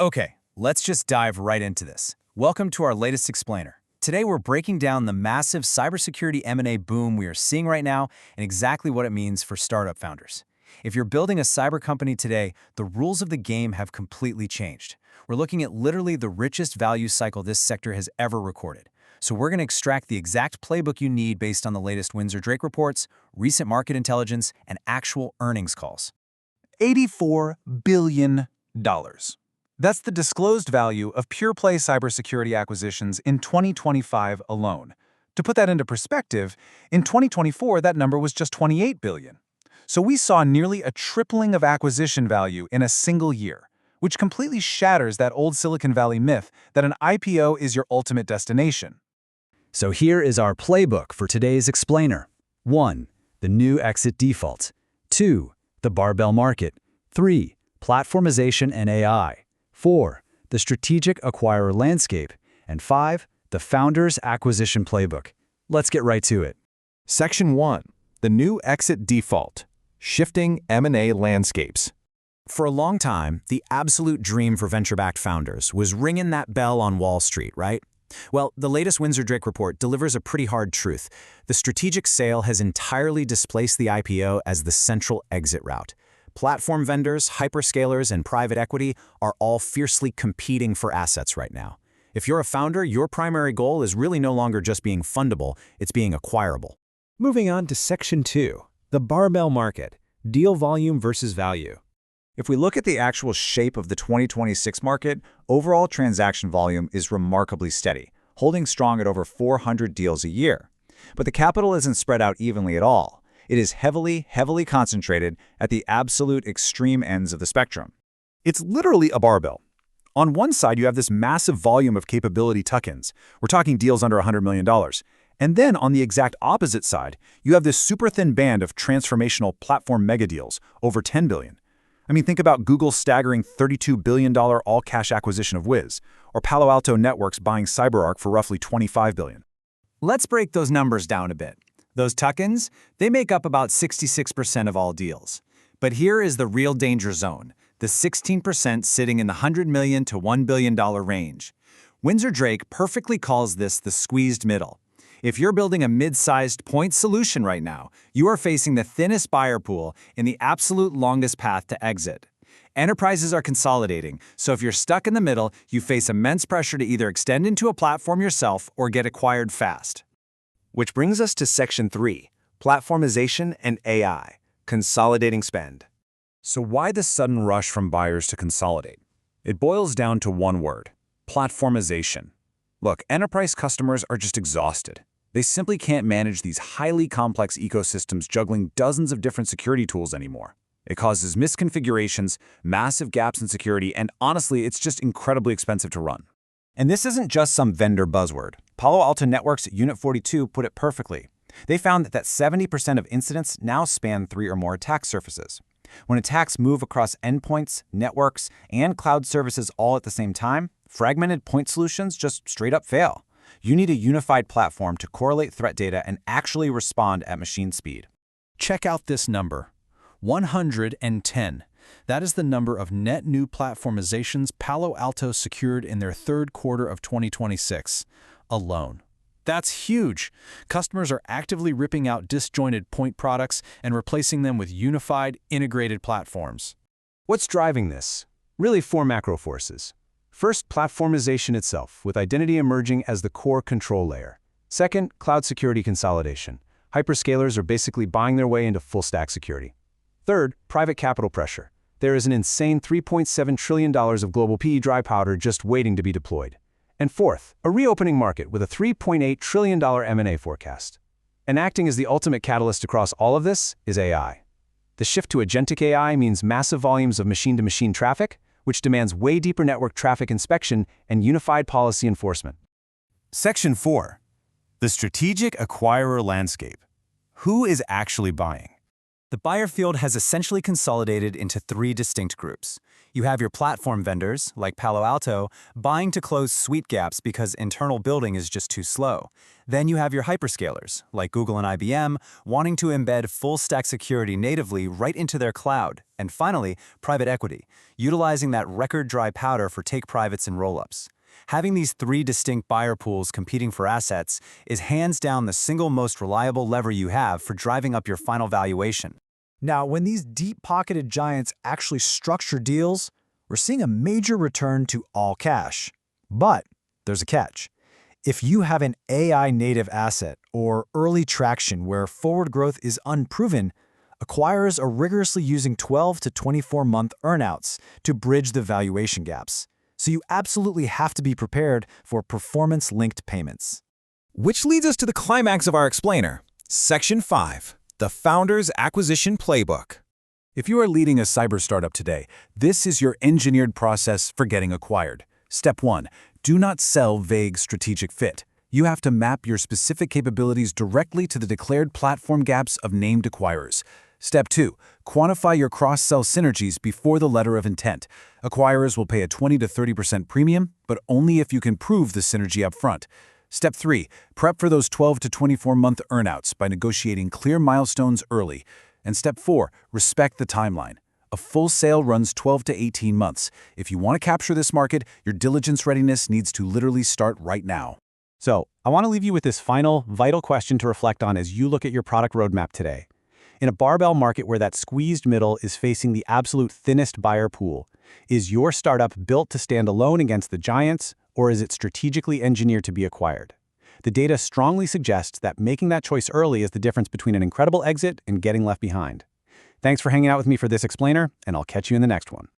Okay, let's just dive right into this. Welcome to our latest explainer. Today we're breaking down the massive cybersecurity M&A boom we are seeing right now and exactly what it means for startup founders. If you're building a cyber company today, the rules of the game have completely changed. We're looking at literally the richest value cycle this sector has ever recorded. So we're going to extract the exact playbook you need based on the latest Windsor-Drake reports, recent market intelligence, and actual earnings calls. $84 billion. That's the disclosed value of pure-play cybersecurity acquisitions in 2025 alone. To put that into perspective, in 2024 that number was just $28 billion. So we saw nearly a tripling of acquisition value in a single year, which completely shatters that old Silicon Valley myth that an IPO is your ultimate destination. So here is our playbook for today's explainer. 1. The new exit default. 2. The barbell market. 3. Platformization and AI. 4. The strategic acquirer landscape. And 5. The founder's acquisition playbook. Let's get right to it. Section 1. The new exit default. Shifting M&A landscapes. For a long time, the absolute dream for venture-backed founders was ringing that bell on Wall Street, right? Well, the latest Windsor-Drake report delivers a pretty hard truth. The strategic sale has entirely displaced the IPO as the central exit route. Platform vendors, hyperscalers, and private equity are all fiercely competing for assets right now. If you're a founder, your primary goal is really no longer just being fundable, it's being acquirable. Moving on to Section 2, the barbell market, deal volume versus value. If we look at the actual shape of the 2026 market, overall transaction volume is remarkably steady, holding strong at over 400 deals a year. But the capital isn't spread out evenly at all. It is heavily concentrated at the absolute extreme ends of the spectrum. It's literally a barbell. On one side, you have this massive volume of capability tuck-ins. We're talking deals under $100 million. And then on the exact opposite side, you have this super thin band of transformational platform mega deals, over $10 billion. I mean, think about Google's staggering $32 billion all-cash acquisition of Wiz, or Palo Alto Networks buying CyberArk for roughly $25 billion. Let's break those numbers down a bit. Those tuck-ins, they make up about 66% of all deals. But here is the real danger zone, the 16% sitting in the $100 million to $1 billion range. Windsor-Drake perfectly calls this the squeezed middle. If you're building a mid-sized point solution right now, you are facing the thinnest buyer pool in the absolute longest path to exit. Enterprises are consolidating, so if you're stuck in the middle, you face immense pressure to either extend into a platform yourself or get acquired fast. Which brings us to Section 3, platformization and AI, consolidating spend. So why the sudden rush from buyers to consolidate? It boils down to one word: platformization. Look, enterprise customers are just exhausted. They simply can't manage these highly complex ecosystems juggling dozens of different security tools anymore. It causes misconfigurations, massive gaps in security, and honestly, it's just incredibly expensive to run. And this isn't just some vendor buzzword. Palo Alto Networks Unit 42 put it perfectly. They found that 70% of incidents now span 3 or more attack surfaces. When attacks move across endpoints, networks, and cloud services all at the same time, fragmented point solutions just straight up fail. You need a unified platform to correlate threat data and actually respond at machine speed. Check out this number, 110. That is the number of net new platformizations Palo Alto secured in their third quarter of 2026 alone. That's huge. Customers are actively ripping out disjointed point products and replacing them with unified, integrated platforms. What's driving this? Really 4 macro forces. First, platformization itself, with identity emerging as the core control layer. Second, cloud security consolidation. Hyperscalers are basically buying their way into full-stack security. Third, private capital pressure. There is an insane $3.7 trillion of global PE dry powder just waiting to be deployed. And fourth, a reopening market with a $3.8 trillion M&A forecast. And acting as the ultimate catalyst across all of this is AI. The shift to agentic AI means massive volumes of machine-to-machine traffic, which demands way deeper network traffic inspection and unified policy enforcement. Section 4. The strategic acquirer landscape. Who is actually buying? The buyer field has essentially consolidated into three distinct groups. You have your platform vendors, like Palo Alto, buying to close sweet gaps because internal building is just too slow. Then you have your hyperscalers, like Google and IBM, wanting to embed full-stack security natively right into their cloud. And finally, private equity, utilizing that record dry powder for take-privates and roll-ups. Having these three distinct buyer pools competing for assets is hands down the single most reliable lever you have for driving up your final valuation. Now, when these deep-pocketed giants actually structure deals, we're seeing a major return to all cash. But there's a catch. If you have an AI-native asset or early traction where forward growth is unproven, acquirers are rigorously using 12 to 24-month earnouts to bridge the valuation gaps. So you absolutely have to be prepared for performance-linked payments. Which leads us to the climax of our explainer, Section 5, the Founder's Acquisition Playbook. If you are leading a cyber startup today, this is your engineered process for getting acquired. Step 1. Do not sell vague strategic fit. You have to map your specific capabilities directly to the declared platform gaps of named acquirers. Step 2. Quantify your cross-sell synergies before the letter of intent. Acquirers will pay a 20 to 30% premium, but only if you can prove the synergy up front. Step 3. Prep for those 12 to 24-month earnouts by negotiating clear milestones early. And Step 4. Respect the timeline. A full sale runs 12 to 18 months. If you want to capture this market, your diligence readiness needs to literally start right now. So, I want to leave you with this final, vital question to reflect on as you look at your product roadmap today. In a barbell market where that squeezed middle is facing the absolute thinnest buyer pool, is your startup built to stand alone against the giants, or is it strategically engineered to be acquired? The data strongly suggests that making that choice early is the difference between an incredible exit and getting left behind. Thanks for hanging out with me for this explainer, and I'll catch you in the next one.